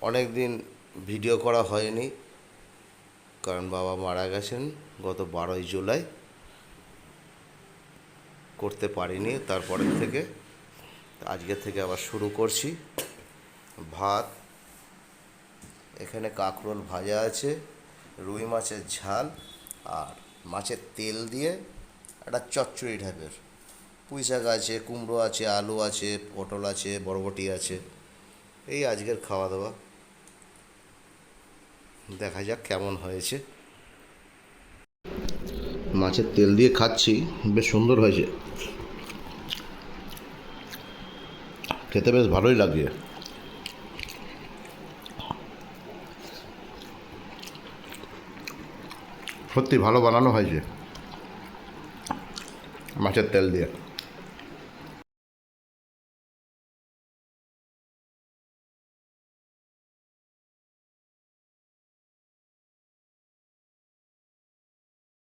অনেক দিন ভিডিও করা হয়নি, কারণ বাবা মারা গেছেন গত 12ই জুলাই। করতে পারিনি, তারপরের থেকে আজকে থেকে আবার শুরু করছি। ভাত, এখানে কাঁকরোল ভাজা আছে, রুই মাছের ঝাল, আর মাছের তেল দিয়ে একটা চচ্চড়ি টাইপের, পুঁই শাক আছে, কুমড়ো আছে, আলু আছে, পটল আছে, বরবটি আছে। এই আজকের খাওয়া দাওয়া, দেখা যাক কেমন হয়েছে। মাছের তেল দিয়ে খাচ্ছি, বেশ সুন্দর হয়েছে, খেতে বেশ ভালোই লাগছে। সত্যি ভালো বানানো হয়েছে মাছের তেল দিয়ে।